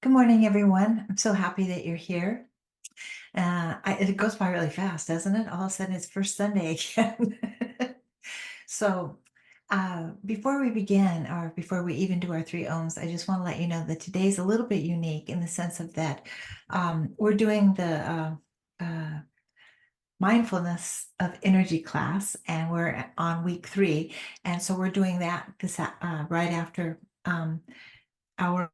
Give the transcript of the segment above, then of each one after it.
Good morning, everyone. I'm so happy that you're here. It goes by really fast, doesn't it? All of a sudden, it's first Sunday again. So, before we begin, or before we even do our three ohms, I just want to let you know that today's a little bit unique in the sense of that we're doing the mindfulness of energy class, and we're on week 3, and so we're doing that this right after our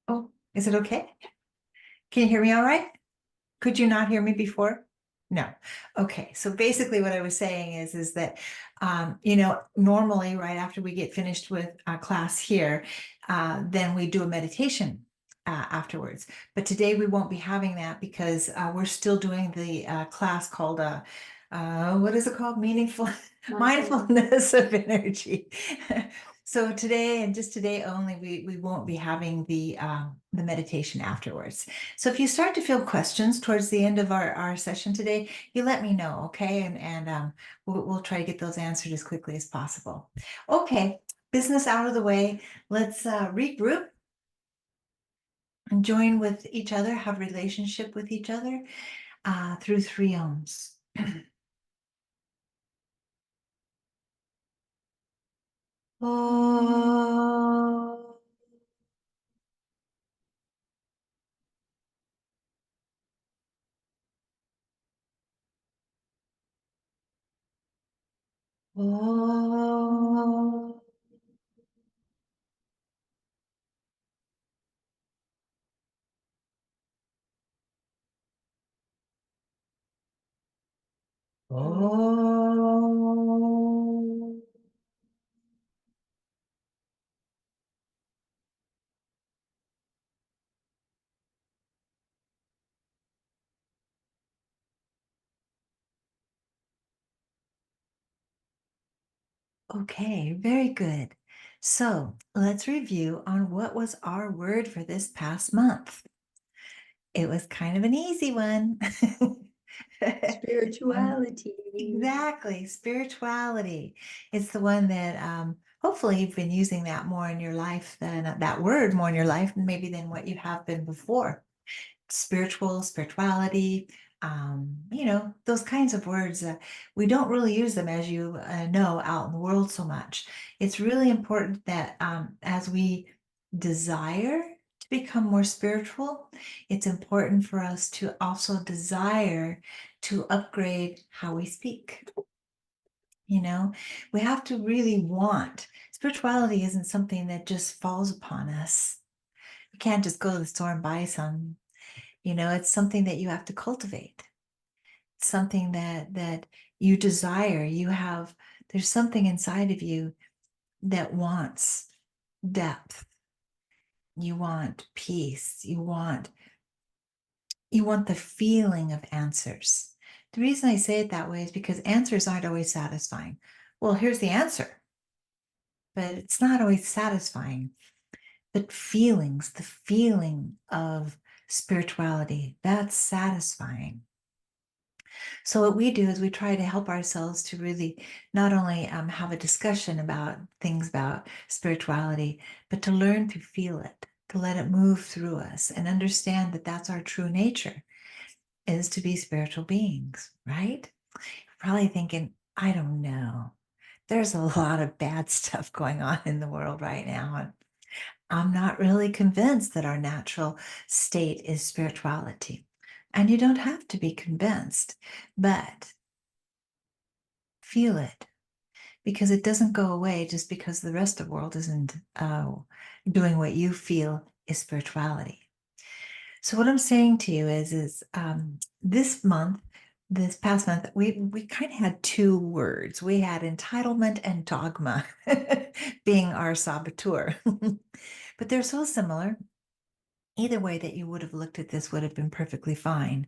Oh, is it okay? Can you hear me all right? Could you not hear me before? No. Okay. So basically what I was saying is that, normally right after we get finished with a class here, then we do a meditation afterwards. But today we won't be having that because we're still doing the class called, what is it called? Meaningful mindfulness of energy. So today and just today only, we won't be having the meditation afterwards. So if you start to feel questions towards the end of our session today, you let me know, okay? And we'll try to get those answered as quickly as possible. Okay, business out of the way. Let's regroup and join with each other, have relationship with each other through three ohms. Oh. Oh. Oh. Okay, very good. So let's review on what was our word for this past month. It was kind of an easy one. Spirituality. Exactly, spirituality. It's the one that hopefully you've been using that more in your life than that word more in your life, maybe than what you have been before. Spirituality, those kinds of words. We don't really use them, as you know, out in the world so much. It's really important that as we desire to become more spiritual, it's important for us to also desire to upgrade how we speak. We have to really want. Spirituality isn't something that just falls upon us. We can't just go to the store and buy some. It's something that you have to cultivate. It's something that you desire. There's something inside of you that wants depth. You want peace. You want the feeling of answers. The reason I say it that way is because answers aren't always satisfying. Well, here's the answer, but it's not always satisfying. But the feeling of spirituality, that's satisfying. So what we do is we try to help ourselves to really not only have a discussion about things about spirituality, but to learn to feel it, to let it move through us and understand that that's our true nature, is to be spiritual beings, right? You're probably thinking, I don't know. There's a lot of bad stuff going on in the world right now. And I'm not really convinced that our natural state is spirituality. And you don't have to be convinced, but feel it, because it doesn't go away just because the rest of the world isn't doing what you feel is spirituality. So what I'm saying to you is this past month, we kind of had two words. We had entitlement and dogma being our saboteur, but they're so similar. Either way that you would have looked at this would have been perfectly fine.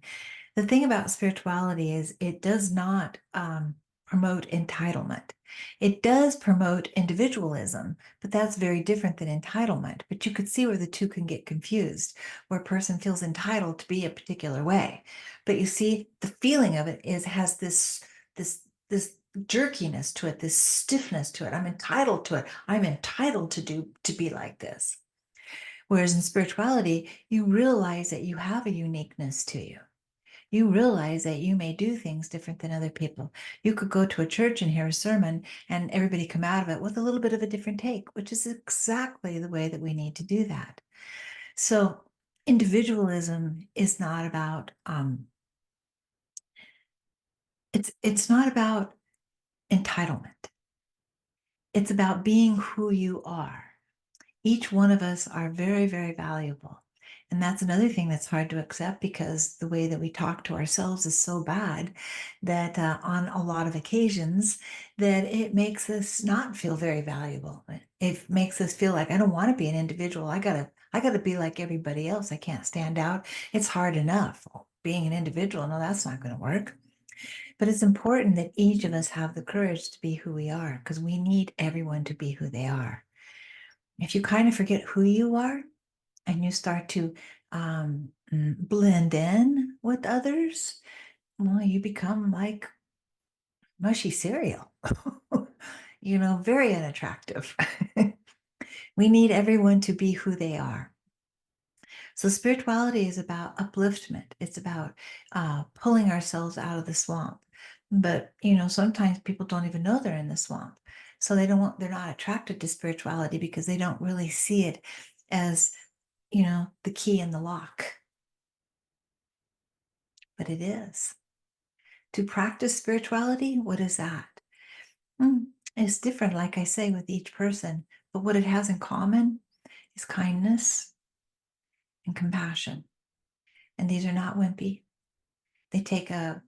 The thing about spirituality is it does not promote entitlement. It does promote individualism, but that's very different than entitlement. But you could see where the two can get confused, where a person feels entitled to be a particular way. But you see, the feeling of it has this jerkiness to it, this stiffness to it. I'm entitled to it. I'm entitled to be like this. Whereas in spirituality, you realize that you have a uniqueness to you. You realize that you may do things different than other people. You could go to a church and hear a sermon and everybody come out of it with a little bit of a different take, which is exactly the way that we need to do that. So individualism is not about, it's not about entitlement. It's about being who you are. Each one of us are very, very valuable. And that's another thing that's hard to accept, because the way that we talk to ourselves is so bad that on a lot of occasions that it makes us not feel very valuable. It makes us feel like, I don't want to be an individual. I gotta be like everybody else. I can't stand out. It's hard enough being an individual. No, that's not going to work. But it's important that each of us have the courage to be who we are, because we need everyone to be who they are. If you kind of forget who you are and you start to blend in with others, well, you become like mushy cereal, very unattractive. We need everyone to be who they are. So spirituality is about upliftment. It's about pulling ourselves out of the swamp. But, sometimes people don't even know they're in the swamp. So they're not attracted to spirituality because they don't really see it as, the key in the lock. But it is. To practice spirituality, what is that? It's different, like I say, with each person. But what it has in common is kindness and compassion. And these are not wimpy. They take a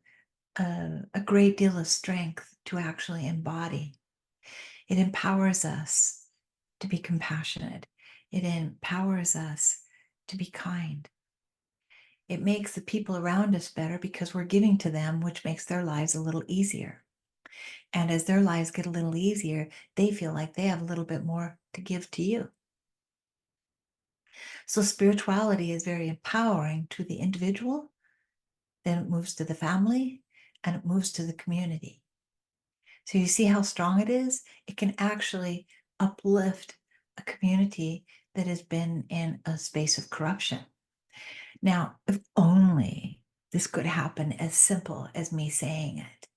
great deal of strength to actually embody. It empowers us to be compassionate. It empowers us to be kind. It makes the people around us better because we're giving to them, which makes their lives a little easier. And as their lives get a little easier, they feel like they have a little bit more to give to you. So spirituality is very empowering to the individual, then it moves to the family, and it moves to the community. So you see how strong it is? It can actually uplift a community that has been in a space of corruption. Now, if only this could happen as simple as me saying it.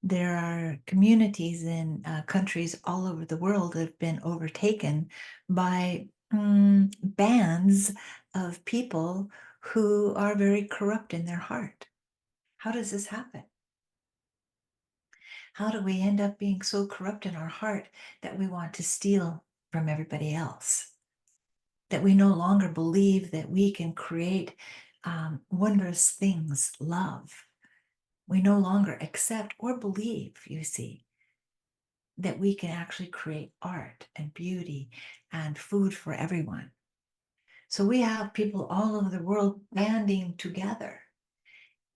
There are communities in countries all over the world that have been overtaken by bands of people who are very corrupt in their heart. How does this happen? How do we end up being so corrupt in our heart that we want to steal from everybody else? That we no longer believe that we can create wondrous things, love. We no longer accept or believe, you see, that we can actually create art and beauty and food for everyone. So we have people all over the world banding together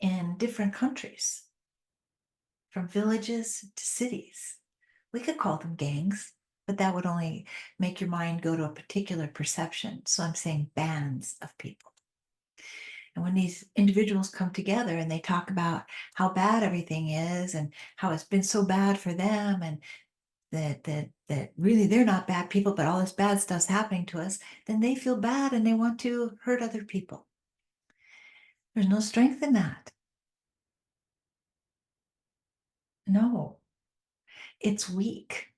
in different countries, from villages to cities. We could call them gangs, but that would only make your mind go to a particular perception. So I'm saying bands of people. And when these individuals come together and they talk about how bad everything is and how it's been so bad for them, and that really they're not bad people, but all this bad stuff's happening to us, then they feel bad and they want to hurt other people. There's no strength in that. No, it's weak.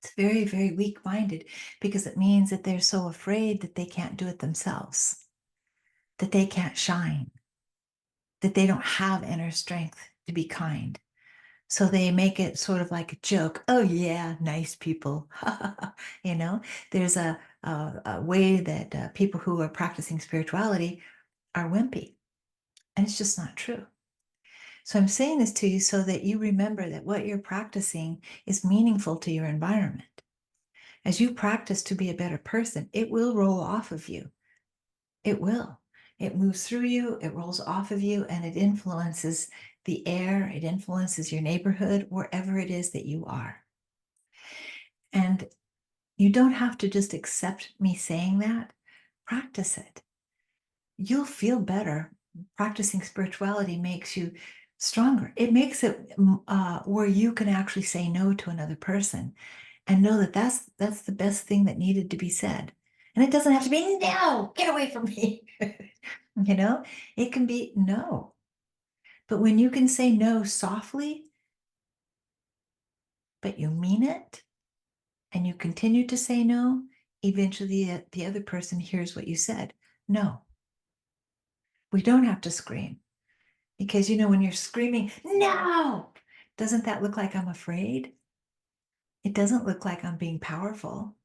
It's very, very weak-minded, because it means that they're so afraid that they can't do it themselves, that they can't shine, that they don't have inner strength to be kind. So they make it sort of like a joke. Oh yeah, nice people. There's a way that people who are practicing spirituality are wimpy. And it's just not true. So I'm saying this to you so that you remember that what you're practicing is meaningful to your environment. As you practice to be a better person, it will roll off of you. It will. It moves through you, it rolls off of you, and it influences the air, it influences your neighborhood, wherever it is that you are. And you don't have to just accept me saying that. Practice it. You'll feel better. Practicing spirituality makes you stronger. It makes it where you can actually say no to another person and know that that's the best thing that needed to be said. And it doesn't have to be, no, get away from me. It can be no. But when you can say no softly, but you mean it, and you continue to say no, eventually the other person hears what you said. No. We don't have to scream. Because, when you're screaming, no, doesn't that look like I'm afraid? It doesn't look like I'm being powerful.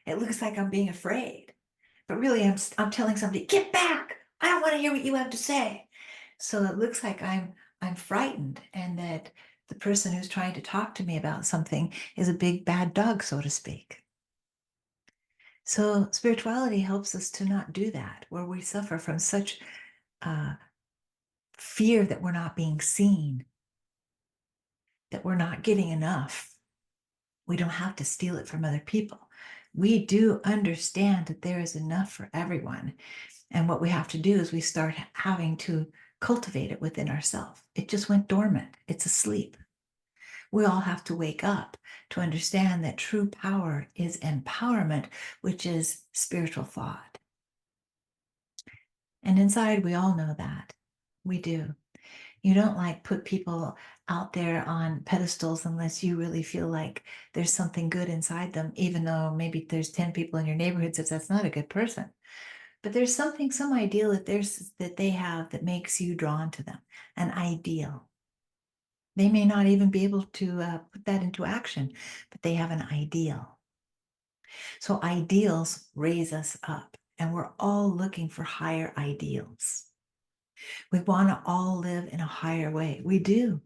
It looks like I'm being afraid. But really, I'm telling somebody, get back. I don't want to hear what you have to say. So it looks like I'm frightened, and that the person who's trying to talk to me about something is a big bad dog, so to speak. So spirituality helps us to not do that, where we suffer from such fear that we're not being seen, that we're not getting enough. We don't have to steal it from other people. We do understand that there is enough for everyone. And what we have to do is we start having to cultivate it within ourselves. It just went dormant. It's asleep. We all have to wake up to understand that true power is empowerment, which is spiritual thought. And inside, we all know that. We do. You don't put people out there on pedestals unless you really feel like there's something good inside them, even though maybe there's 10 people in your neighborhood says that's not a good person. But there's some ideal that they have that makes you drawn to them, an ideal. They may not even be able to put that into action, but they have an ideal. So ideals raise us up, and we're all looking for higher ideals. We want to all live in a higher way. We do.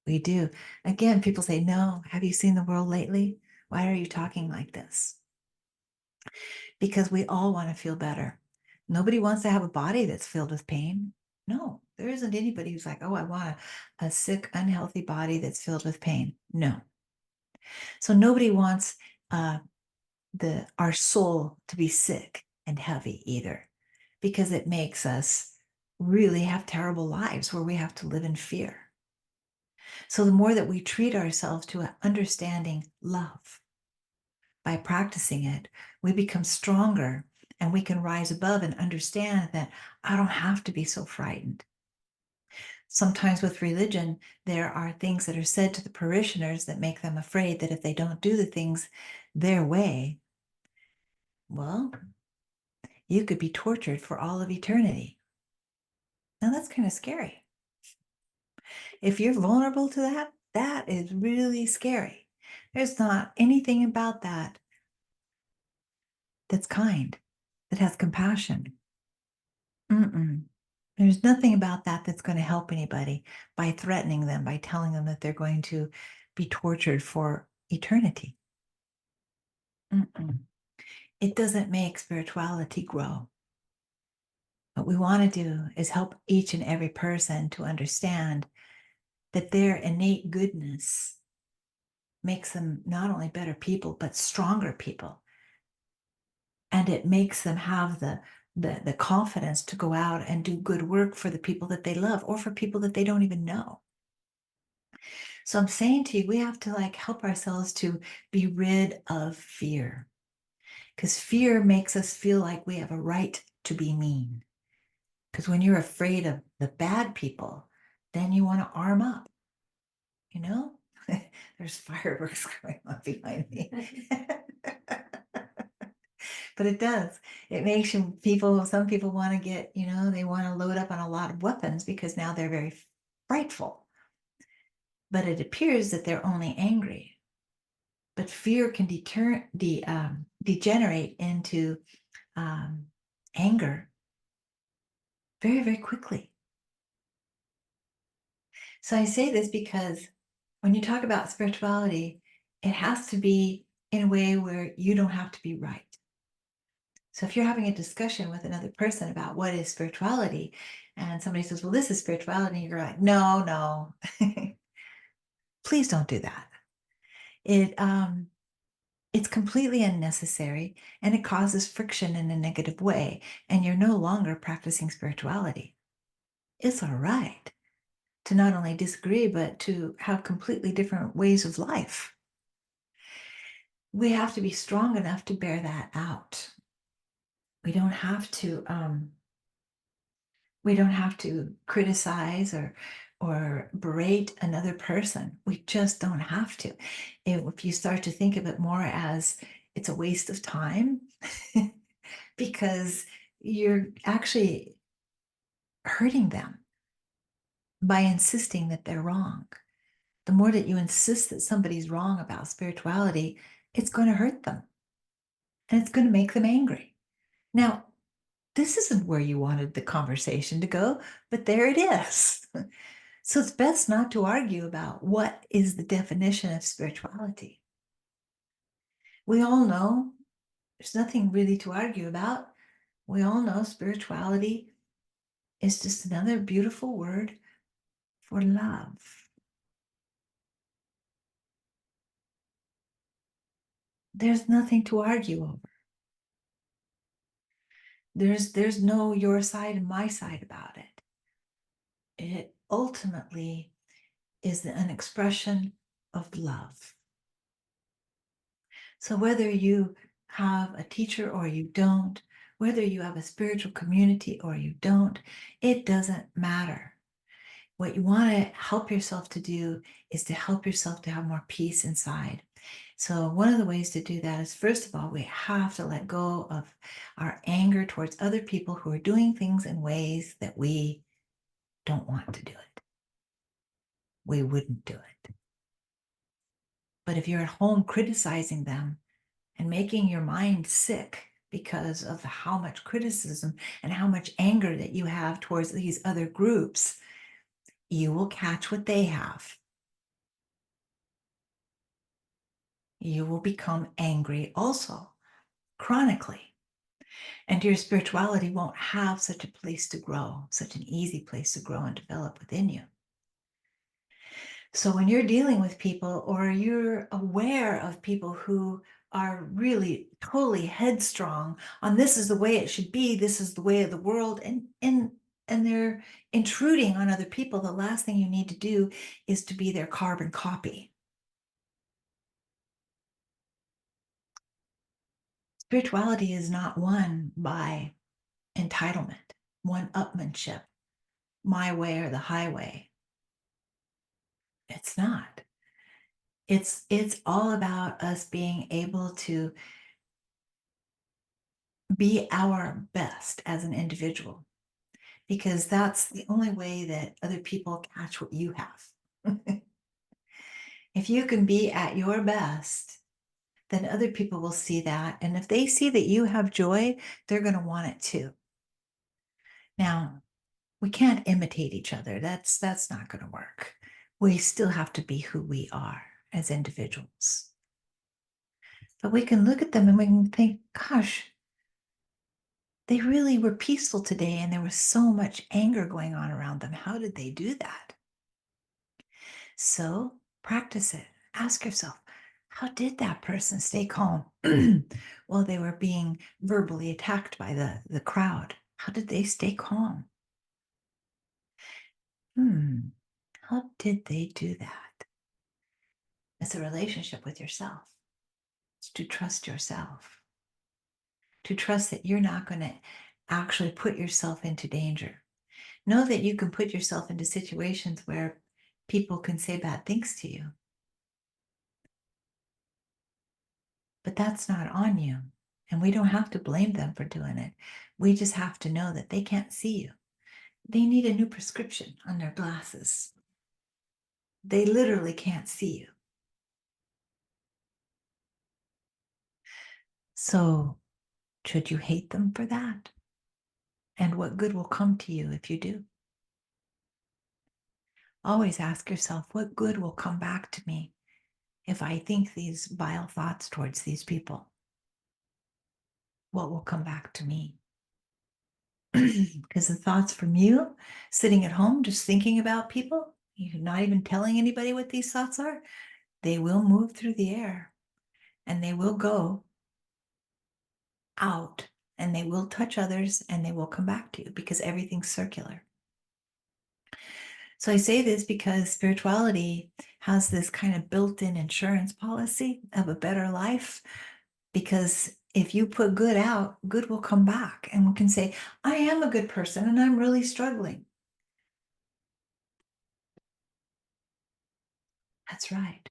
We do. Again, people say, no, have you seen the world lately? Why are you talking like this? Because we all want to feel better. Nobody wants to have a body that's filled with pain. No, there isn't anybody who's like, oh, I want a sick, unhealthy body that's filled with pain. No. So nobody wants our soul to be sick and heavy either, because it makes us really have terrible lives where we have to live in fear. So the more that we treat ourselves to understanding love, by practicing it, we become stronger, and we can rise above and understand that I don't have to be so frightened. Sometimes with religion, there are things that are said to the parishioners that make them afraid that if they don't do the things their way, well, you could be tortured for all of eternity. Now that's kind of scary. If you're vulnerable to that, that is really scary. There's not anything about that that's kind, that has compassion. There's nothing about that that's going to help anybody by threatening them, by telling them that they're going to be tortured for eternity. It doesn't make spirituality grow. What we want to do is help each and every person to understand that their innate goodness makes them not only better people, but stronger people. And it makes them have the confidence to go out and do good work for the people that they love, or for people that they don't even know. So I'm saying to you, we have to help ourselves to be rid of fear, because fear makes us feel like we have a right to be mean. Because when you're afraid of the bad people, then you want to arm up, There's fireworks going on behind me. But it does. It makes some people want to get, they want to load up on a lot of weapons because now they're very frightful. But it appears that they're only angry. But fear can degenerate into anger very, very quickly. So I say this because when you talk about spirituality, it has to be in a way where you don't have to be right. So if you're having a discussion with another person about what is spirituality, and somebody says, well, this is spirituality, and you're like, no, no, please don't do that. It's completely unnecessary, and it causes friction in a negative way, and you're no longer practicing spirituality. It's all right to not only disagree, but to have completely different ways of life. We have to be strong enough to bear that out. We don't have to criticize or berate another person. We just don't have to. If you start to think of it more as it's a waste of time, because you're actually hurting them by insisting that they're wrong. The more that you insist that somebody's wrong about spirituality, it's going to hurt them and it's going to make them angry. Now, this isn't where you wanted the conversation to go, but there it is. So it's best not to argue about what is the definition of spirituality. We all know there's nothing really to argue about. We all know spirituality is just another beautiful word for love. There's nothing to argue over. There's no your side and my side about it. It ultimately is an expression of love. So whether you have a teacher or you don't, whether you have a spiritual community or you don't, it doesn't matter. What you want to help yourself to do is to help yourself to have more peace inside. So one of the ways to do that is, first of all, we have to let go of our anger towards other people who are doing things in ways that we don't want to do it. We wouldn't do it. But if you're at home criticizing them and making your mind sick because of how much criticism and how much anger that you have towards these other groups, you will catch what they have. You will become angry also, chronically. And your spirituality won't have such a place to grow, such an easy place to grow and develop within you. So when you're dealing with people, or you're aware of people who are really totally headstrong on this is the way it should be, this is the way of the world, and they're intruding on other people, the last thing you need to do is to be their carbon copy. Spirituality is not won by entitlement, one-upmanship, my way or the highway. It's not. It's all about us being able to be our best as an individual, because that's the only way that other people catch what you have. If you can be at your best, then other people will see that. And if they see that you have joy, they're going to want it too. Now, we can't imitate each other. That's not going to work. We still have to be who we are as individuals. But we can look at them and we can think, gosh, they really were peaceful today and there was so much anger going on around them. How did they do that? So practice it. Ask yourself, how did that person stay calm while they were being verbally attacked by the crowd? How did they stay calm? How did they do that? It's a relationship with yourself. It's to trust yourself, to trust that you're not going to actually put yourself into danger. Know that you can put yourself into situations where people can say bad things to you. But that's not on you. And we don't have to blame them for doing it. We just have to know that they can't see you. They need a new prescription on their glasses. They literally can't see you. So, should you hate them for that? And what good will come to you if you do? Always ask yourself, what good will come back to me if I think these vile thoughts towards these people? what will come back to me. Because the thoughts from you sitting at home just thinking about people, you're not even telling anybody what these thoughts are, they will move through the air and they will go out and they will touch others and they will come back to you because everything's circular. So I say this because spirituality has this kind of built-in insurance policy of a better life, because if you put good out, good will come back, and we can say, I am a good person and I'm really struggling. That's right.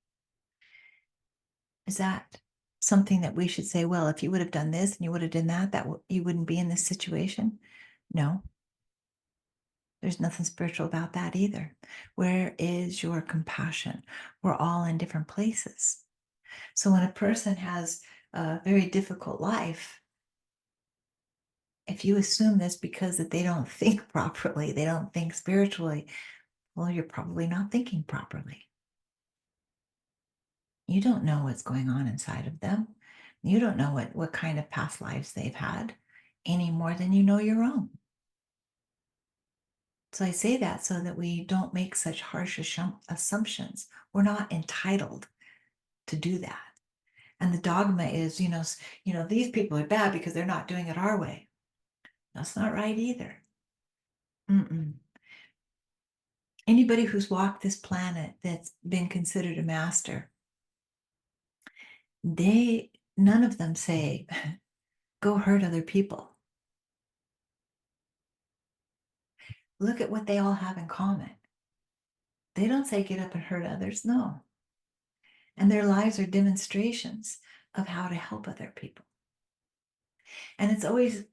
Is that something that we should say, well, if you would have done this and you would have done that, you wouldn't be in this situation? No, there's nothing spiritual about that either. Where is your compassion? We're all in different places. So when a person has a very difficult life, if you assume this because that they don't think properly, they don't think spiritually, well, you're probably not thinking properly. You don't know what's going on inside of them. You don't know what kind of past lives they've had any more than you know your own. So I say that so that we don't make such harsh assumptions. We're not entitled to do that. And the dogma is, these people are bad because they're not doing it our way. That's not right either. Mm-mm. Anybody who's walked this planet that's been considered a master, none of them say, go hurt other people. Look at what they all have in common. They don't say get up and hurt others, no. And their lives are demonstrations of how to help other people. And it's always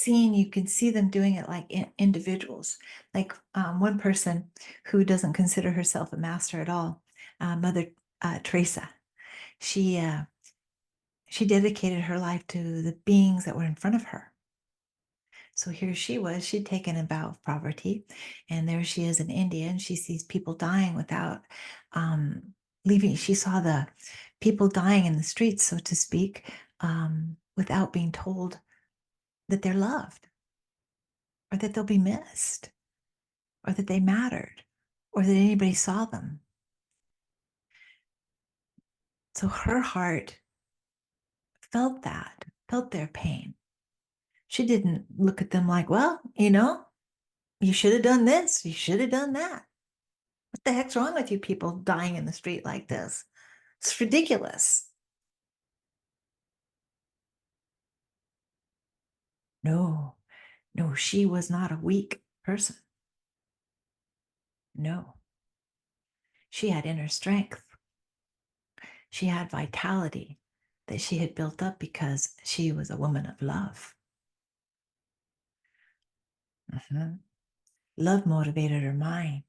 you can see them doing it like individuals. Like one person who doesn't consider herself a master at all, Mother Teresa, she dedicated her life to the beings that were in front of her. So here she was, she'd taken a vow of poverty, and there she is in India, and she sees people dying without leaving. She saw the people dying in the streets, so to speak, without being told that they're loved, or that they'll be missed, or that they mattered, or that anybody saw them. So her heart felt their pain. She didn't look at them like, well, you should have done this, you should have done that. What the heck's wrong with you people dying in the street like this? It's ridiculous. No, no, she was not a weak person. No, she had inner strength. She had vitality that she had built up because she was a woman of love. Mm-hmm. Love motivated her mind.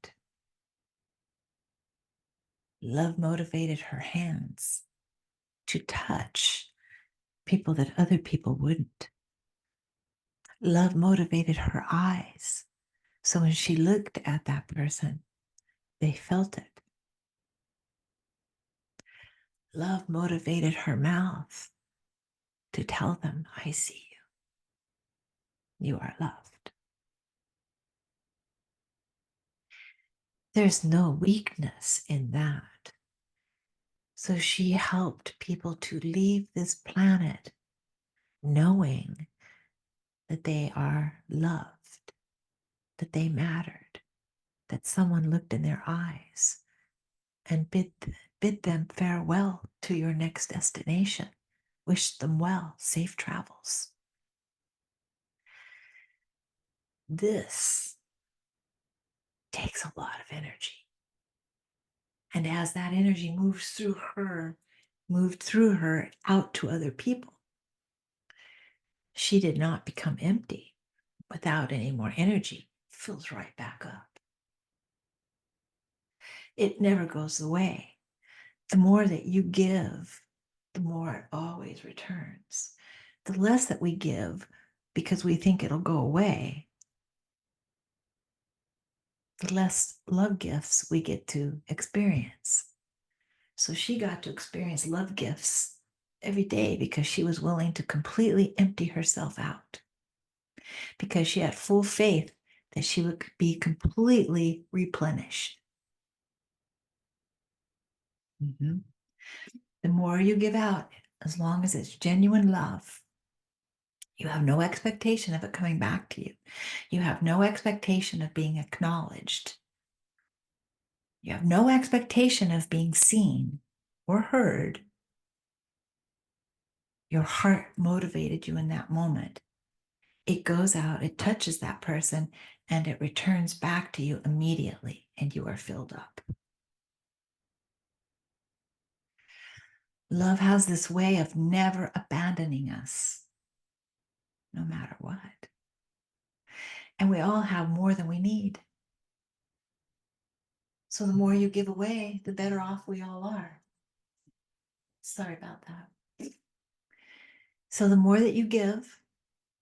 Love motivated her hands to touch people that other people wouldn't. Love motivated her eyes. So when she looked at that person, they felt it. Love motivated her mouth to tell them, I see you. You are loved. There's no weakness in that. So she helped people to leave this planet knowing that they are loved, that they mattered, that someone looked in their eyes and bid them farewell to your next destination. Wish them well, safe travels. This takes a lot of energy. And as that energy moved through her out to other people, she did not become empty without any more energy. It fills right back up. It never goes away. The more that you give, the more it always returns. The less that we give because we think it'll go away, the less love gifts we get to experience. So she got to experience love gifts every day because she was willing to completely empty herself out, because she had full faith that she would be completely replenished. Mm-hmm. The more you give out, as long as it's genuine love, you have no expectation of it coming back to you. You have no expectation of being acknowledged. You have no expectation of being seen or heard. Your heart motivated you in that moment. It goes out, it touches that person, and it returns back to you immediately, and you are filled up. Love has this way of never abandoning us, no matter what. And we all have more than we need. So the more you give away, the better off we all are. Sorry about that. So the more that you give,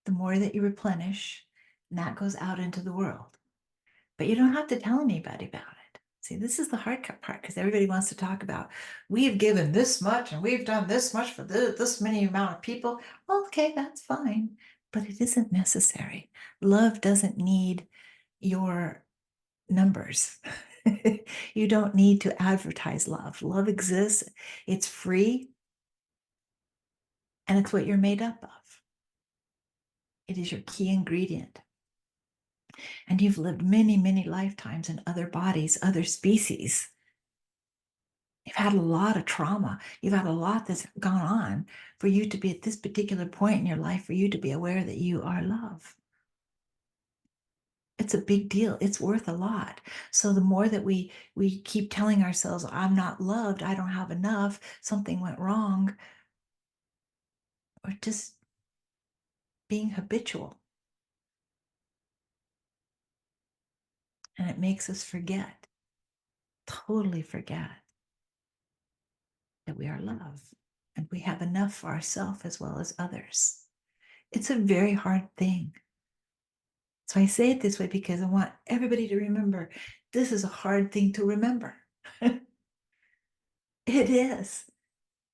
the more that you replenish, and that goes out into the world. But you don't have to tell anybody about it. See, this is the hard part, because everybody wants to talk about, we've given this much and we've done this much for this many amount of people. Well, okay, that's fine, but it isn't necessary. Love doesn't need your numbers. You don't need to advertise love. Love exists, it's free, and it's what you're made up of. It is your key ingredient. And you've lived many, many lifetimes in other bodies, other species. You've had a lot of trauma. You've had a lot that's gone on for you to be at this particular point in your life, for you to be aware that you are love. It's a big deal. It's worth a lot. So the more that we keep telling ourselves, I'm not loved, I don't have enough, something went wrong, or just being habitual. And it makes us forget, totally forget, that we are love and we have enough for ourselves as well as others. It's a very hard thing. So I say it this way because I want everybody to remember this is a hard thing to remember. It is.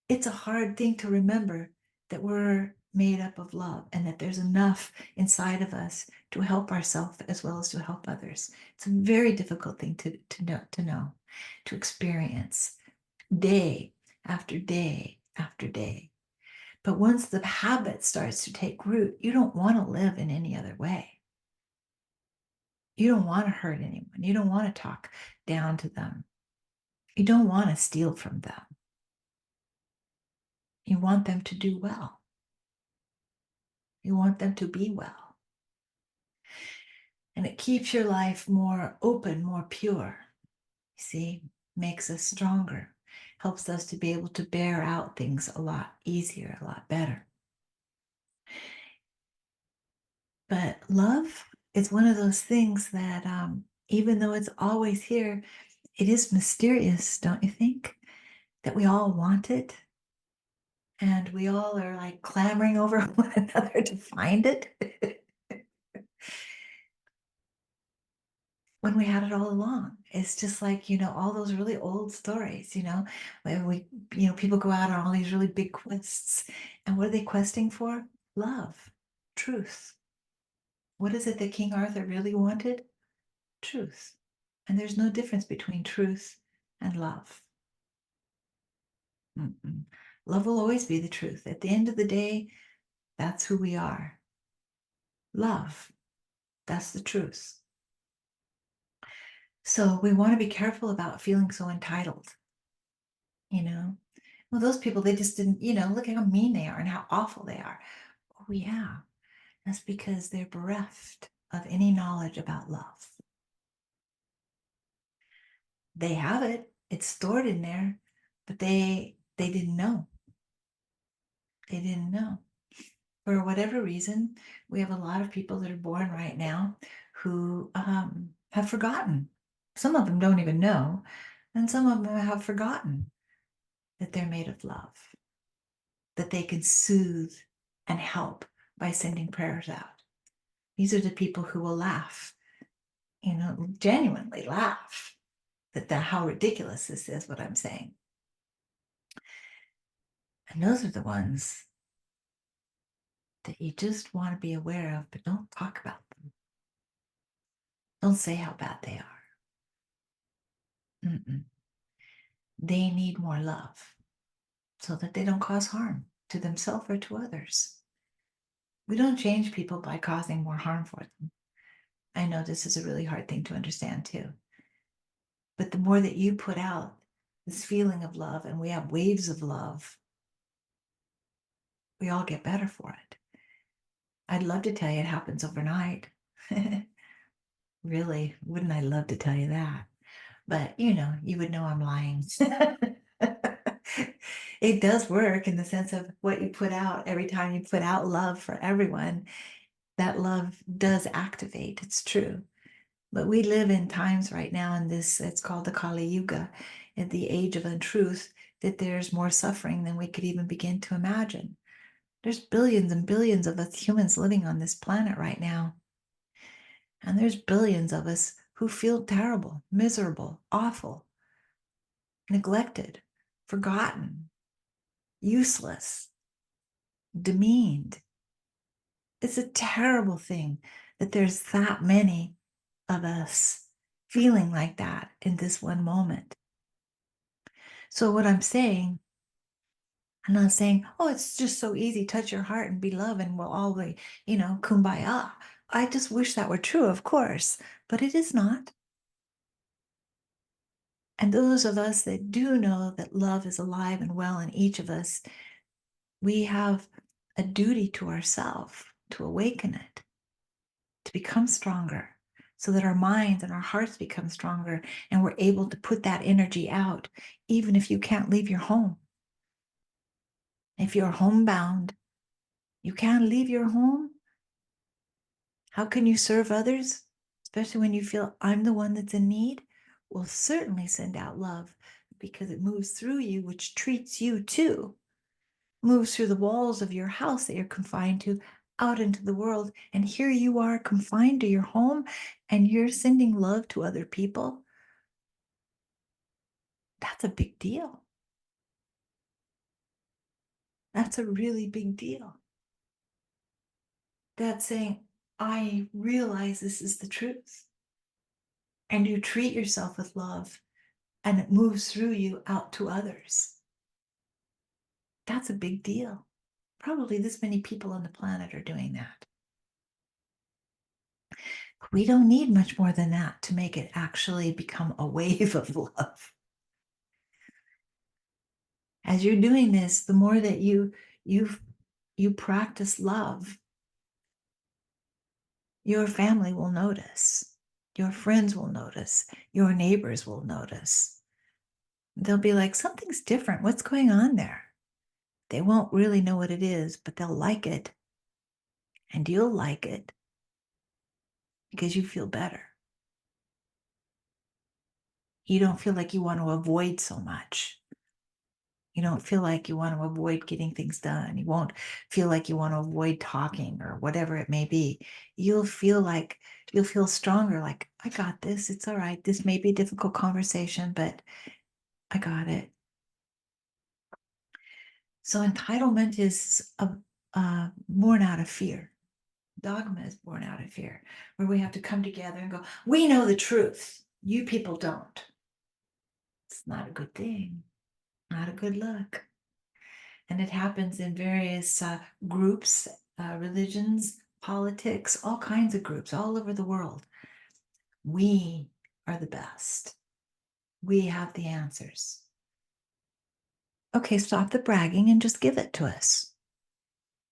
It's a hard thing to remember that we're made up of love and that there's enough inside of us to help ourselves as well as to help others. It's a very difficult thing to know, to experience day after day after day. But once the habit starts to take root, you don't want to live in any other way. You don't want to hurt anyone. You don't want to talk down to them. You don't want to steal from them. You want them to do well. You want them to be well. And it keeps your life more open, more pure. You see, makes us stronger, helps us to be able to bear out things a lot easier, a lot better. But love is one of those things that even though it's always here, it is mysterious, don't you think? That we all want it. And we all are like clamoring over one another to find it. When we had it all along. It's just like, all those really old stories, where people go out on all these really big quests. And what are they questing for? Love, truth. What is it that King Arthur really wanted? Truth. And there's no difference between truth and love. Mm-mm. Love will always be the truth. At the end of the day, that's who we are. Love. That's the truth. So we want to be careful about feeling so entitled. Well, those people, they just didn't, look at how mean they are and how awful they are. Oh, yeah. That's because they're bereft of any knowledge about love. They have it, it's stored in there, but they didn't know. They didn't know. For whatever reason, we have a lot of people that are born right now who have forgotten. Some of them don't even know, and some of them have forgotten that they're made of love, that they can soothe and help by sending prayers out. These are the people who will laugh, genuinely laugh at how ridiculous this is, what I'm saying. And those are the ones that you just want to be aware of, but don't talk about them. Don't say how bad they are. Mm-mm. They need more love so that they don't cause harm to themselves or to others. We don't change people by causing more harm for them. I know this is a really hard thing to understand too. But the more that you put out this feeling of love, and we have waves of love, we all get better for it. I'd love to tell you it happens overnight. Really, wouldn't I love to tell you that? But you would know I'm lying. It does work in the sense of what you put out. Every time you put out love for everyone, that love does activate. It's true. But we live in times right now in this, it's called the Kali Yuga, in the age of untruth, that there's more suffering than we could even begin to imagine. There's billions and billions of us humans living on this planet right now. And there's billions of us who feel terrible, miserable, awful, neglected, forgotten, useless, demeaned. It's a terrible thing that there's that many of us feeling like that in this one moment. So what I'm not saying, oh, it's just so easy, touch your heart and be love and we'll all be, kumbaya. I just wish that were true, of course, but it is not. And those of us that do know that love is alive and well in each of us, we have a duty to ourselves to awaken it, to become stronger, so that our minds and our hearts become stronger and we're able to put that energy out, even if you can't leave your home. If you're homebound, you can't leave your home. How can you serve others, especially when you feel I'm the one that's in need? Well, certainly send out love because it moves through you, which treats you too, moves through the walls of your house that you're confined to out into the world. And here you are confined to your home and you're sending love to other people. That's a big deal. That's a really big deal. That's saying, I realize this is the truth. And you treat yourself with love and it moves through you out to others. That's a big deal. Probably this many people on the planet are doing that. We don't need much more than that to make it actually become a wave of love. As you're doing this, the more that you practice love, your family will notice, your friends will notice, your neighbors will notice. They'll be like, something's different. What's going on there? They won't really know what it is, but they'll like it. And you'll like it because you feel better. You don't feel like you want to avoid so much. You don't feel like you want to avoid getting things done. You won't feel like you want to avoid talking or whatever it may be. You'll feel stronger, like, I got this. It's all right. This may be a difficult conversation, but I got it. So entitlement is born out of fear. Dogma is born out of fear, where we have to come together and go, we know the truth. You people don't. It's not a good thing, not a good look. And it happens in various groups, religions, politics, all kinds of groups all over the world. We are the best. We have the answers. Okay, stop the bragging and just give it to us.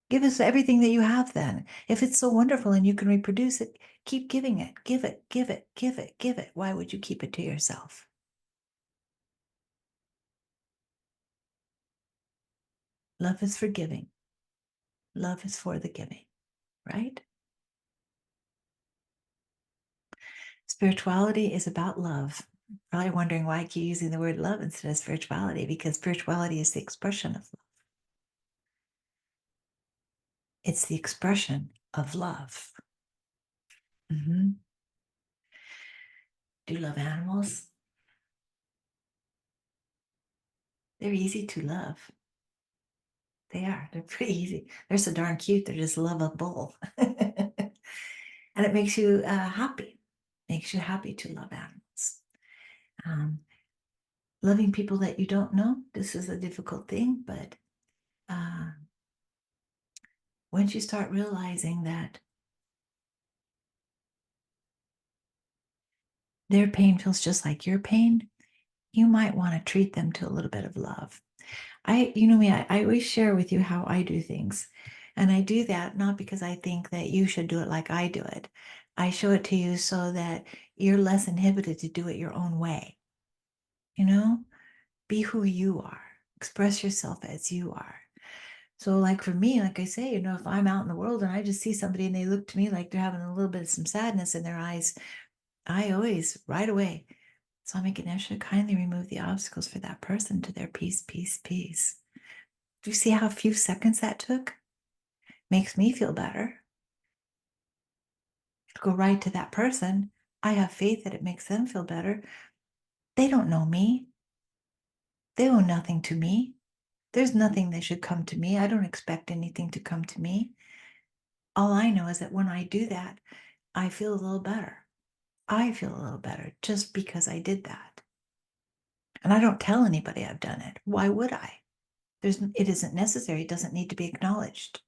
Give us everything that you have then. If it's so wonderful and you can reproduce it, keep giving it. Give it, give it, give it, give it. Why would you keep it to yourself? Love is forgiving. Love is for the giving, right? Spirituality is about love. Probably wondering why I keep using the word love instead of spirituality, because spirituality is the expression of love. It's the expression of love. Mm-hmm. Do you love animals? They're easy to love. They are. They're pretty easy. They're so darn cute. They're just lovable. And it makes you happy. Makes you happy to love animals. Um, Loving people that you don't know, this is a difficult thing, but uh, once you start realizing that their pain feels just like your pain, you might want to treat them to a little bit of love. You know me, I always share with you how I do things. And I do that not because I think that you should do it like I do it. I show it to you so that you're less inhibited to do it your own way. You know, be who you are, express yourself as you are. So, like for me, like I say, you know, if I'm out in the world and I just see somebody and they look to me like they're having a little bit of some sadness in their eyes, I always, right away, so I make an effort to kindly remove the obstacles for that person to their peace, peace, peace. Do you see how few seconds that took? Makes me feel better. Go right to that person. I have faith that it makes them feel better. They don't know me. They owe nothing to me. There's nothing that should come to me. I don't expect anything to come to me. All I know is that when I do that, I feel a little better. I feel a little better just because I did that. And I don't tell anybody I've done it. Why would I? It isn't necessary. It doesn't need to be acknowledged.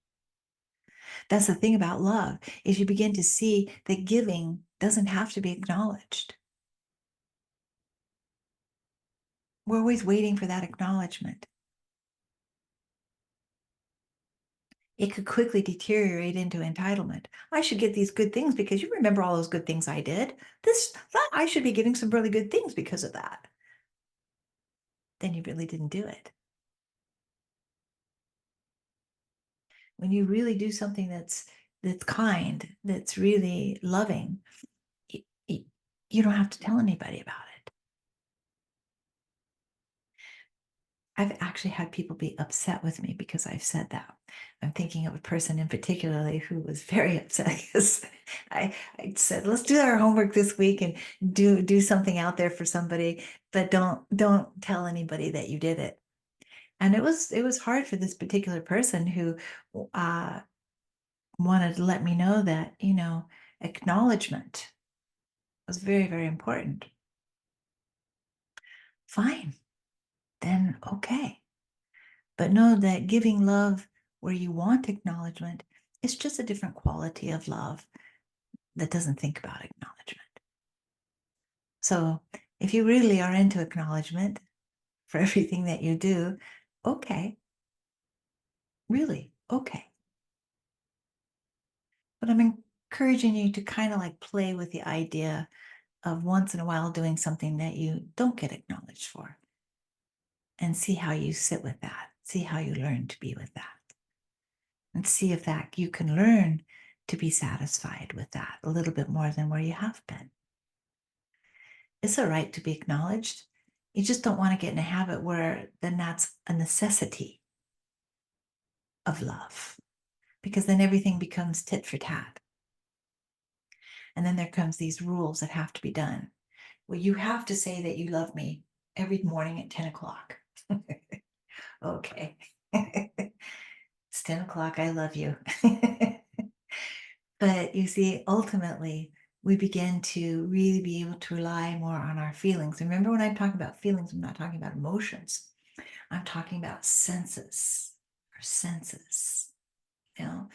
That's the thing about love, is you begin to see that giving doesn't have to be acknowledged. We're always waiting for that acknowledgement. It could quickly deteriorate into entitlement. I should get these good things because you remember all those good things I did. I should be getting some really good things because of that. Then you really didn't do it. When you really do something that's kind, that's really loving, you don't have to tell anybody about it. I've actually had people be upset with me because I've said that. I'm thinking of a person in particularly who was very upset because I said, let's do our homework this week and do something out there for somebody, but don't tell anybody that you did it. And it was hard for this particular person who wanted to let me know that, you know, acknowledgement was very, very important. Fine, then okay. But know that giving love where you want acknowledgement is just a different quality of love that doesn't think about acknowledgement. So if you really are into acknowledgement for everything that you do, okay, really, okay. But I'm encouraging you to kind of like play with the idea of once in a while doing something that you don't get acknowledged for and see how you sit with that. See how you learn to be with that. And see if that you can learn to be satisfied with that a little bit more than where you have been. It's all right to be acknowledged. You just don't want to get in a habit where then that's a necessity of love, because then everything becomes tit for tat. And then there comes these rules that have to be done. Well, you have to say that you love me every morning at 10 o'clock. Okay. It's 10 o'clock. I love you. But you see, ultimately, we begin to really be able to rely more on our feelings. Remember, when I'm talking about feelings, I'm not talking about emotions. I'm talking about senses, or senses. You know,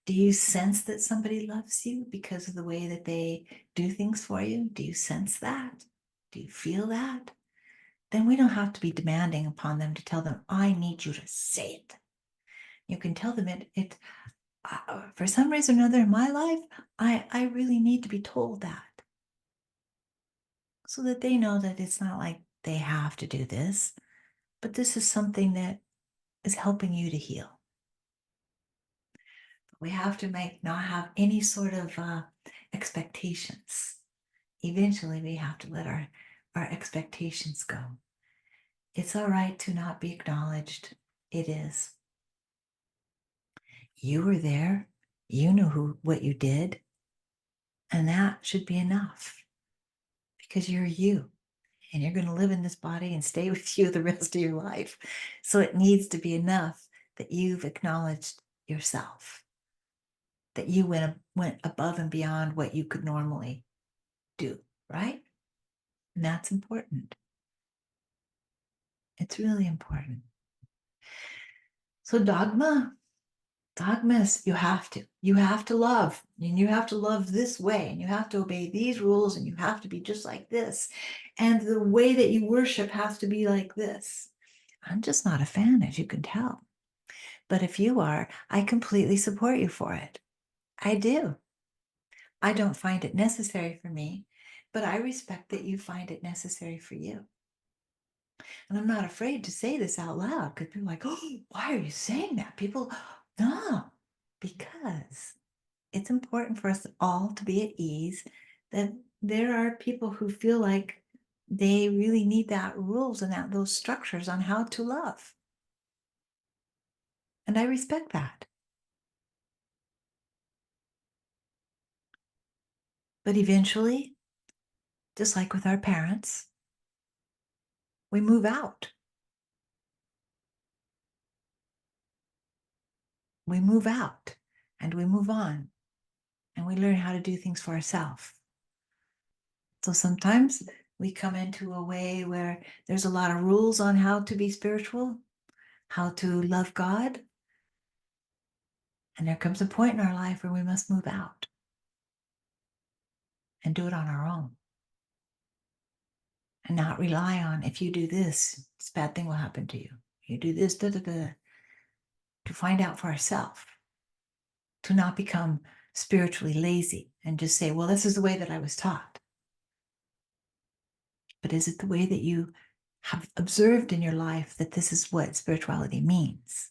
do you sense that somebody loves you because of the way that they do things for you? Do you sense that? Do you feel that? Then we don't have to be demanding upon them to tell them, I need you to say it. You can tell them it for some reason or another in my life, I really need to be told that, so that they know that it's not like they have to do this, but this is something that is helping you to heal. We have to not have any sort of expectations. Eventually, we have to let our expectations go. It's all right to not be acknowledged. It is. You were there. You knew what you did. And that should be enough, because you're you and you're going to live in this body and stay with you the rest of your life. So it needs to be enough that you've acknowledged yourself, that you went above and beyond what you could normally do, right? And that's important. It's really important. So dogmas, you have to love, and you have to love this way, and you have to obey these rules, and you have to be just like this. And the way that you worship has to be like this. I'm just not a fan, as you can tell. But if you are, I completely support you for it. I do. I don't find it necessary for me, but I respect that you find it necessary for you. And I'm not afraid to say this out loud because people are like, oh, why are you saying that? People, no, because it's important for us all to be at ease that there are people who feel like they really need that rules and those structures on how to love. And I respect that. But eventually, just like with our parents, we move out. We move out and we move on and we learn how to do things for ourselves. So sometimes we come into a way where there's a lot of rules on how to be spiritual, how to love God. And there comes a point in our life where we must move out and do it on our own and not rely on, if you do this, this bad thing will happen to you. You do this, da, da, da, to find out for ourselves, to not become spiritually lazy and just say, well, this is the way that I was taught. But is it the way that you have observed in your life that this is what spirituality means?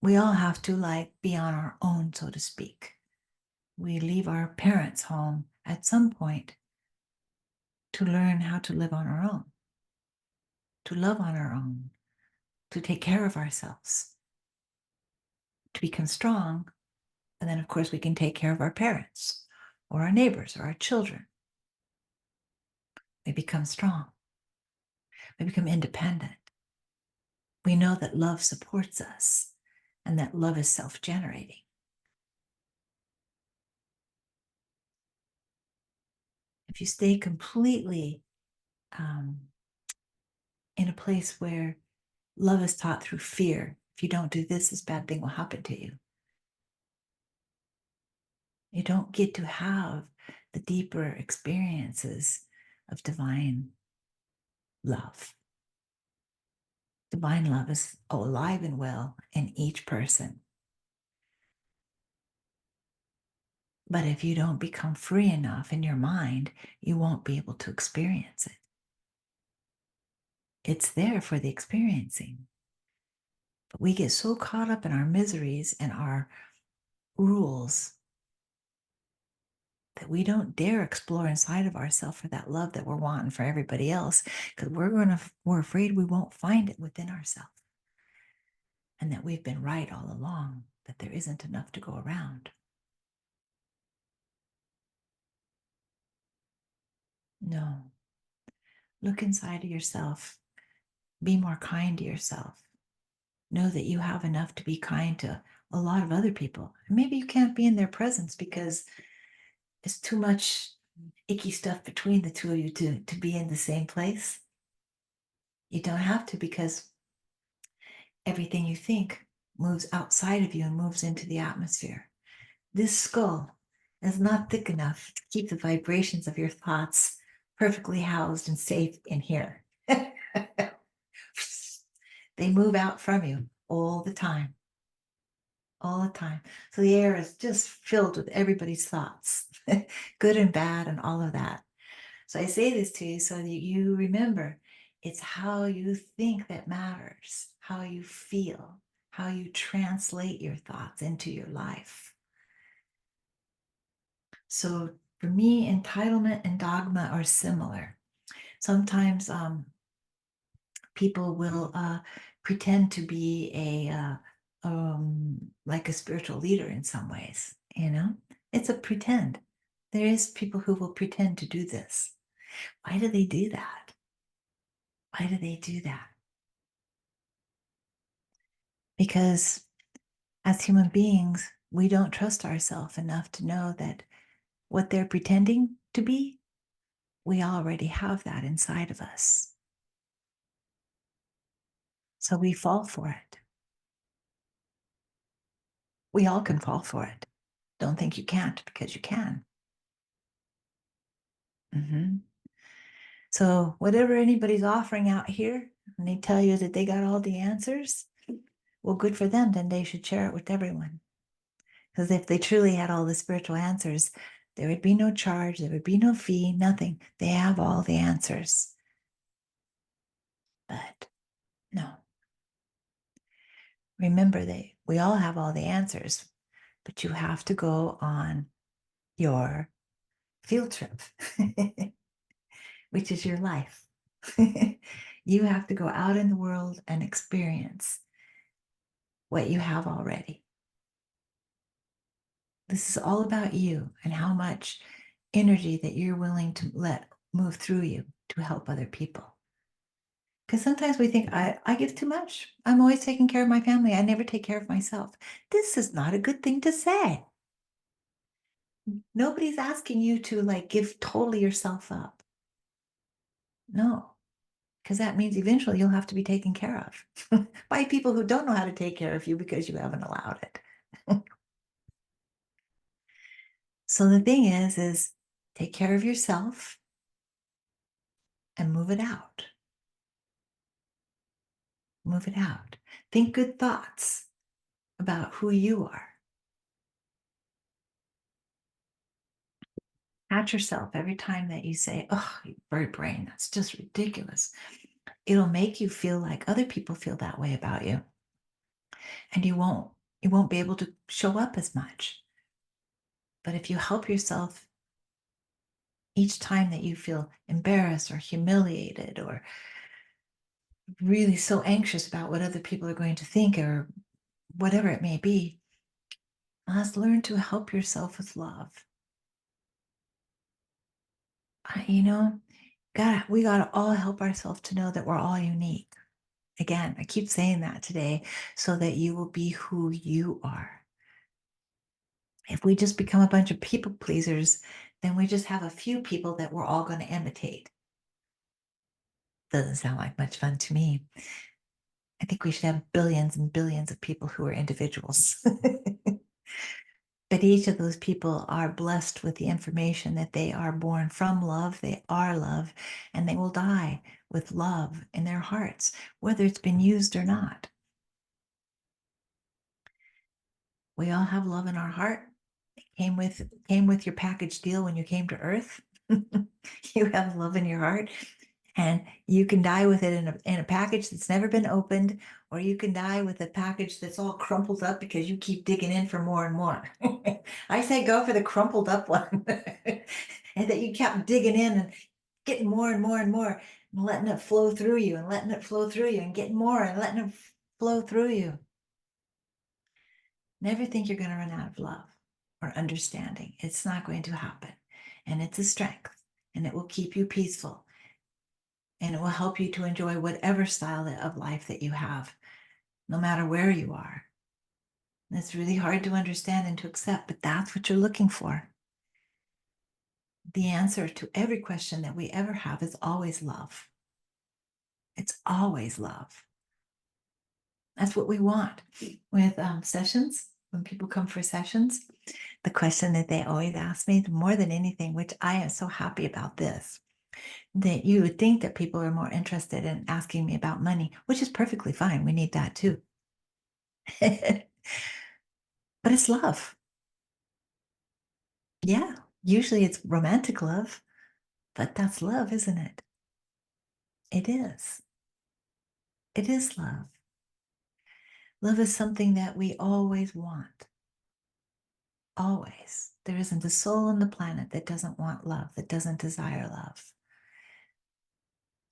We all have to be on our own, so to speak. We leave our parents' home at some point to learn how to live on our own, to love on our own, to take care of ourselves, to become strong. And then, of course, we can take care of our parents or our neighbors or our children. We become strong. We become independent. We know that love supports us and that love is self-generating. If you stay completely in a place where love is taught through fear, if you don't do this, this bad thing will happen to you. You don't get to have the deeper experiences of divine love. Divine love is alive and well in each person. But if you don't become free enough in your mind, you won't be able to experience it. It's there for the experiencing. But we get so caught up in our miseries and our rules that we don't dare explore inside of ourselves for that love that we're wanting for everybody else, because we're afraid we won't find it within ourselves, and that we've been right all along, that there isn't enough to go around. No. Look inside of yourself. Be more kind to yourself. Know that you have enough to be kind to a lot of other people. Maybe you can't be in their presence because it's too much icky stuff between the two of you to be in the same place. You don't have to, because everything you think moves outside of you and moves into the atmosphere. This skull is not thick enough to keep the vibrations of your thoughts perfectly housed and safe in here. They move out from you all the time. All the time. So the air is just filled with everybody's thoughts, good and bad and all of that. So I say this to you so that you remember it's how you think that matters, how you feel, how you translate your thoughts into your life. So for me, entitlement and dogma are similar. Sometimes people will pretend to be like a spiritual leader in some ways, it's a pretend. There is people who will pretend to do this. Why do they do that? Why do they do that? Because as human beings, we don't trust ourselves enough to know that what they're pretending to be, we already have that inside of us. So we fall for it. We all can fall for it. Don't think you can't, because you can. So whatever anybody's offering out here, and they tell you that they got all the answers, well, good for them. Then they should share it with everyone. Because if they truly had all the spiritual answers, there would be no charge, there would be no fee, nothing. They have all the answers. But no. Remember, we all have all the answers, but you have to go on your field trip, which is your life. You have to go out in the world and experience what you have already. This is all about you and how much energy that you're willing to let move through you to help other people. Because sometimes we think, I give too much. I'm always taking care of my family. I never take care of myself. This is not a good thing to say. Nobody's asking you to like give totally yourself up. No, because that means eventually you'll have to be taken care of by people who don't know how to take care of you because you haven't allowed it. So the thing is take care of yourself and move it out. Move it out. Think good thoughts about who you are. Pat yourself every time that you say, oh, you bird brain, that's just ridiculous. It'll make you feel like other people feel that way about you. And you won't be able to show up as much. But if you help yourself each time that you feel embarrassed or humiliated or really so anxious about what other people are going to think or whatever it may be, let's learn to help yourself with love. You know, we gotta all help ourselves to know that we're all unique. Again, I keep saying that today so that you will be who you are. If we just become a bunch of people pleasers, then we just have a few people that we're all going to imitate. Doesn't sound like much fun to me. I think we should have billions and billions of people who are individuals. But each of those people are blessed with the information that they are born from love, they are love, and they will die with love in their hearts, whether it's been used or not. We all have love in our heart. It came with your package deal when you came to Earth. You have love in your heart, and you can die with it in a package that's never been opened, or you can die with a package that's all crumpled up because you keep digging in for more and more. I say go for the crumpled up one, and that you kept digging in and getting more and more and more, and letting it flow through you and letting it flow through you and getting more and letting it flow through you. Never think you're going to run out of love or understanding. It's not going to happen. And it's a strength, and it will keep you peaceful, and it will help you to enjoy whatever style of life that you have, no matter where you are. And it's really hard to understand and to accept, but that's what you're looking for. The answer to every question that we ever have is always love. It's always love. That's what we want. With sessions, when people come for sessions, the question that they always ask me, more than anything, which I am so happy about this, that you would think that people are more interested in asking me about money, which is perfectly fine. We need that too. But it's love. Yeah, usually it's romantic love, but that's love, isn't it? It is. It is love. Love is something that we always want. Always. There isn't a soul on the planet that doesn't want love, that doesn't desire love.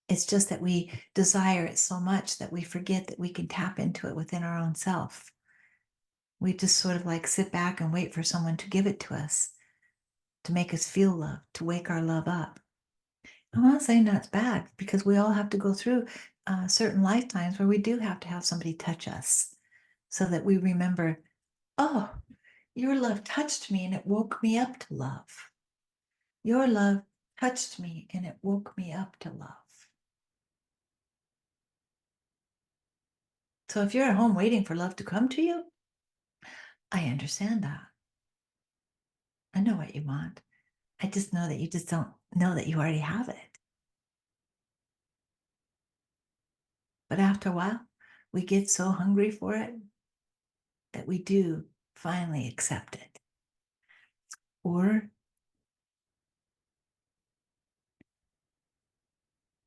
It's just that we desire it so much that we forget that we can tap into it within our own self. We just sort of like sit back and wait for someone to give it to us, to make us feel love, to wake our love up. I'm not saying that's bad, because we all have to go through certain lifetimes where we do have to have somebody touch us so that we remember, oh, your love touched me and it woke me up to love. Your love touched me and it woke me up to love. So if you're at home waiting for love to come to you, I understand that. I know what you want. I just know that you just don't know that you already have it. But after a while, we get so hungry for it that we do finally accept it. Or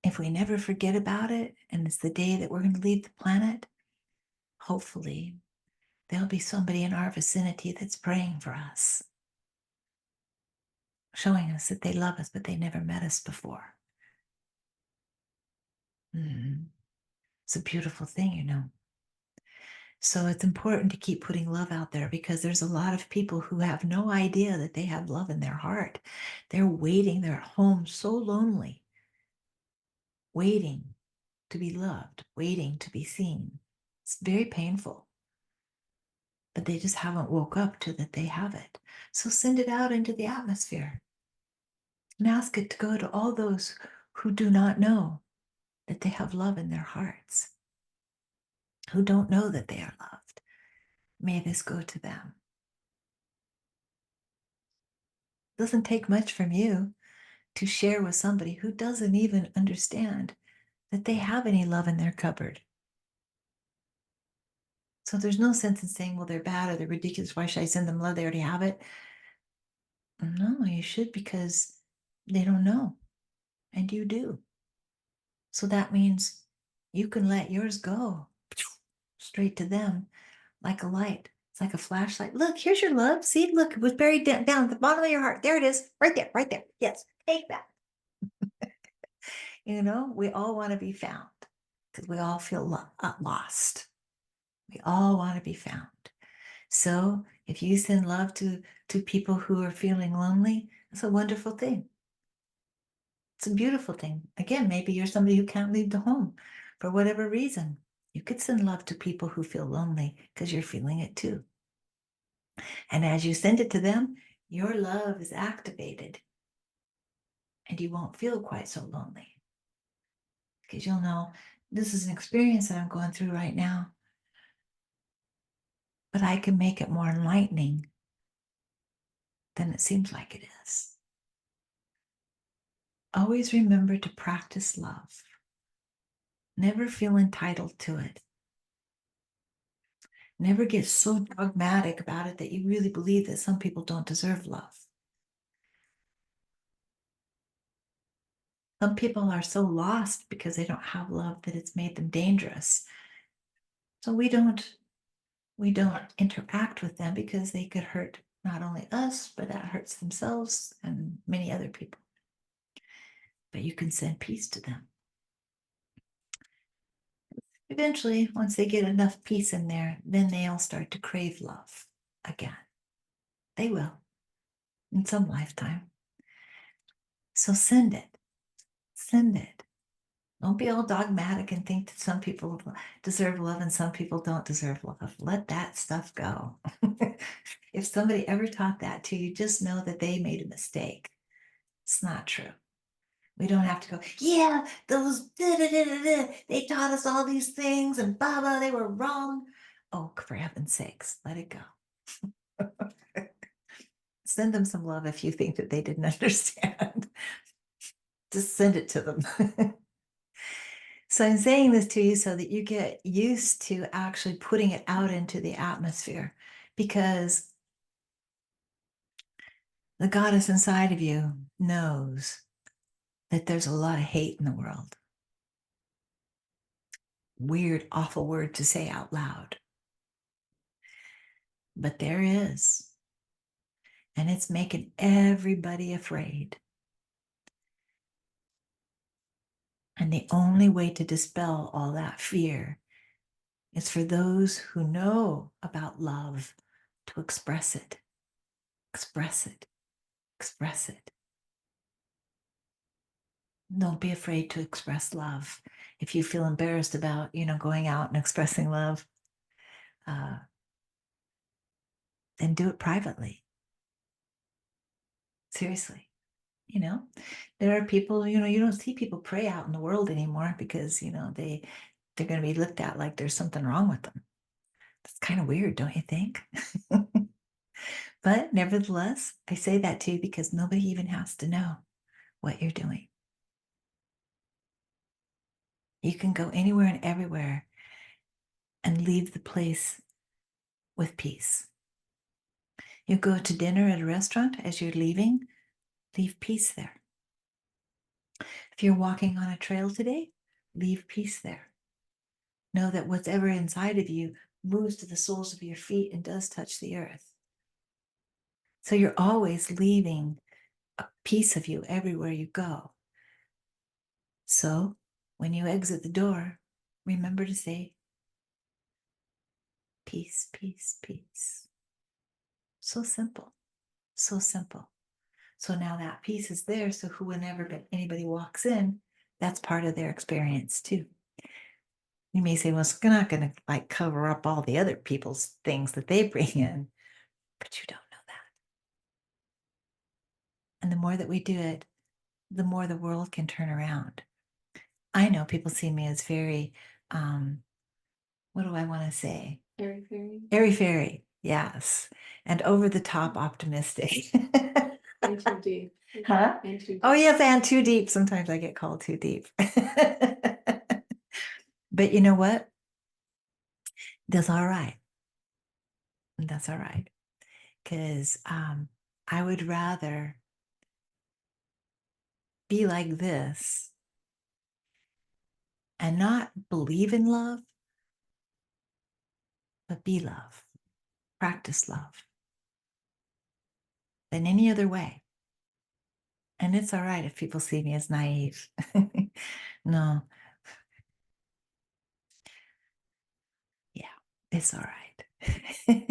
if we never forget about it and it's the day that we're going to leave the planet, hopefully there'll be somebody in our vicinity that's praying for us, showing us that they love us, but they never met us before. It's a beautiful thing, you know. So it's important to keep putting love out there because there's a lot of people who have no idea that they have love in their heart. They're waiting, they're at home so lonely, waiting to be loved, waiting to be seen. It's very painful, but they just haven't woke up to that they have it. So send it out into the atmosphere and ask it to go to all those who do not know that they have love in their hearts, who don't know that they are loved. May this go to them. It doesn't take much from you to share with somebody who doesn't even understand that they have any love in their cupboard. So there's no sense in saying, well, they're bad or they're ridiculous. Why should I send them love? They already have it. No, you should, because they don't know, and you do. So that means you can let yours go straight to them like a light. It's like a flashlight. Look, here's your love. See, look, it was buried down at the bottom of your heart. There it is, right there, right there. Yes, take that. You know, we all want to be found because we all feel lost. We all want to be found. So if you send love to people who are feeling lonely, it's a wonderful thing. It's a beautiful thing. Again, maybe you're somebody who can't leave the home for whatever reason. You could send love to people who feel lonely because you're feeling it too. And as you send it to them, your love is activated and you won't feel quite so lonely because you'll know this is an experience that I'm going through right now, but I can make it more enlightening than it seems like it is. Always remember to practice love. Never feel entitled to it. Never get so dogmatic about it that you really believe that some people don't deserve love. Some people are so lost because they don't have love that it's made them dangerous. So we don't interact with them because they could hurt not only us, but that hurts themselves and many other people. But you can send peace to them. Eventually, once they get enough peace in there, then they'll start to crave love again. They will, in some lifetime. So send it. Send it. Don't be all dogmatic and think that some people deserve love and some people don't deserve love. Let that stuff go. If somebody ever taught that to you, just know that they made a mistake. It's not true. We don't have to go, yeah, those they taught us all these things and blah, blah, they were wrong. Oh, for heaven's sakes, let it go. Send them some love if you think that they didn't understand. Just send it to them. So I'm saying this to you so that you get used to actually putting it out into the atmosphere, because the goddess inside of you knows that there's a lot of hate in the world. Weird, awful word to say out loud. But there is. And it's making everybody afraid. And the only way to dispel all that fear is for those who know about love to express it, express it, express it. Don't be afraid to express love. If you feel embarrassed about, going out and expressing love, then do it privately. Seriously. There are people, you don't see people pray out in the world anymore because, they're going to be looked at like there's something wrong with them. That's kind of weird, don't you think? But nevertheless, I say that too because nobody even has to know what you're doing. You can go anywhere and everywhere and leave the place with peace. You go to dinner at a restaurant, as you're leaving, leave peace there. If you're walking on a trail today, leave peace there. Know that whatever inside of you moves to the soles of your feet and does touch the earth. So you're always leaving a piece of you everywhere you go. So when you exit the door, remember to say, peace, peace, peace. So simple, so simple. So now that peace is there, so whenever anybody walks in, that's part of their experience too. You may say, well, it's not going to like cover up all the other people's things that they bring in, but you don't know that. And the more that we do it, the more the world can turn around. I know people see me as very, what do I want to say? Airy fairy. Airy fairy, yes. And over the top optimistic. And too deep. Huh? And too deep. Oh, yes, and too deep. Sometimes I get called too deep. But you know what? That's all right. That's all right. Because I would rather be like this and not believe in love, but be love, practice love than any other way. And it's all right if people see me as naive. No. Yeah, it's all right.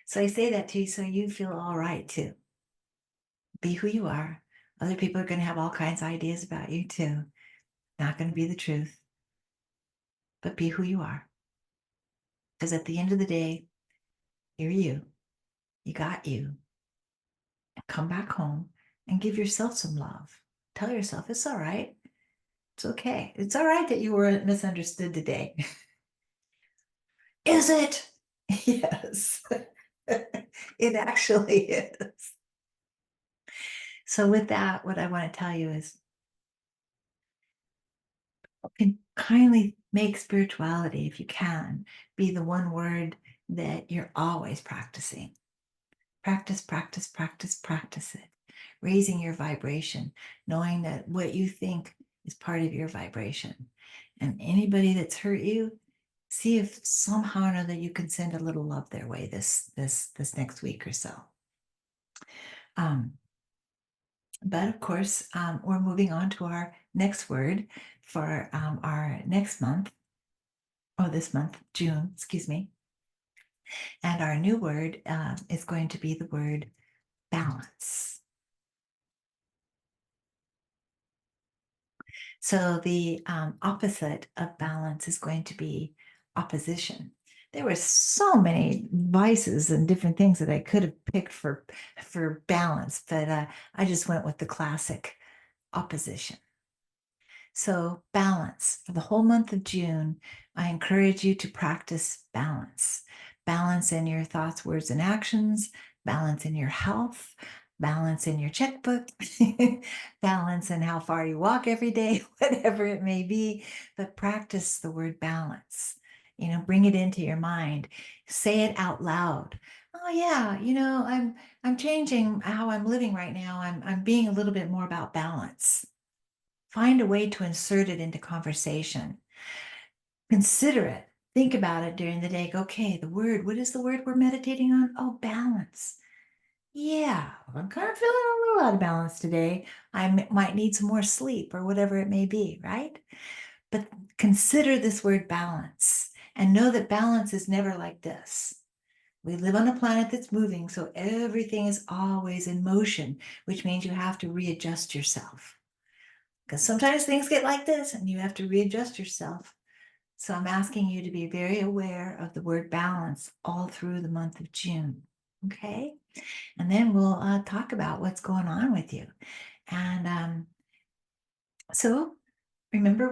So I say that to you so you feel all right too. Be who you are. Other people are going to have all kinds of ideas about you too. Not going to be the truth. But be who you are. Because at the end of the day, you're you. You got you. Come back home and give yourself some love. Tell yourself it's all right. It's okay. It's all right that you were misunderstood today. Is it? Yes. It actually is. So with that, what I want to tell you is can kindly make spirituality, if you can, be the one word that you're always practicing. Practice, practice, practice, practice it. Raising your vibration, knowing that what you think is part of your vibration. And anybody that's hurt you, see if somehow or another you can send a little love their way this next week or so. But of course, we're moving on to our next word for our next month, or this month, June, excuse me. And our new word is going to be the word balance. So the opposite of balance is going to be opposition. There were so many vices and different things that I could have picked for balance, but I just went with the classic opposition. So balance. For the whole month of June, I encourage you to practice balance. Balance in your thoughts, words, and actions, balance in your health, balance in your checkbook, balance in how far you walk every day, whatever it may be, but practice the word balance. Bring it into your mind. Say it out loud. Oh yeah, I'm changing how I'm living right now. I'm being a little bit more about balance. Find a way to insert it into conversation. Consider it. Think about it during the day. Go, okay, what is the word we're meditating on? Oh, balance. Yeah, I'm kind of feeling a little out of balance today. I might need some more sleep or whatever it may be, right? But consider this word balance and know that balance is never like this. We live on a planet that's moving, so everything is always in motion, which means you have to readjust yourself. Because sometimes things get like this and you have to readjust yourself. So I'm asking you to be very aware of the word balance all through the month of June. Okay. And then we'll talk about what's going on with you. And so remember,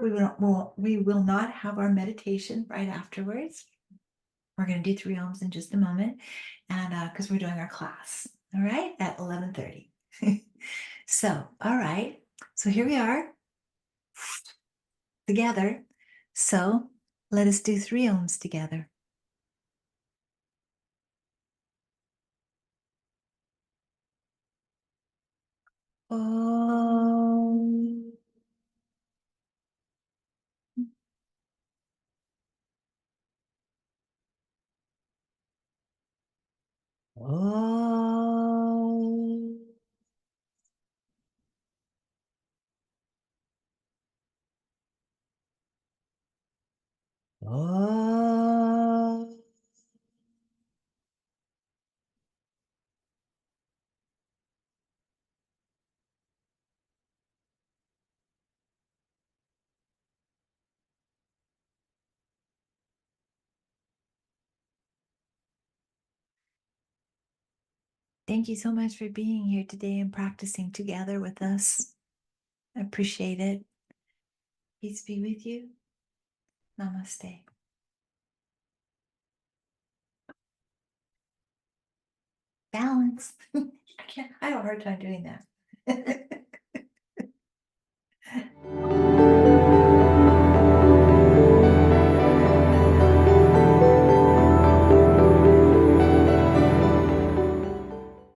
we will not have our meditation right afterwards. We're going to do 3 ohms in just a moment, and because we're doing our class, all right, at 11:30. So, all right. So here we are together. So let us do 3 ohms together. Om. Om. Om. Thank you so much for being here today and practicing together with us. I appreciate it. Peace be with you. Namaste. Balance. I have a hard time doing that.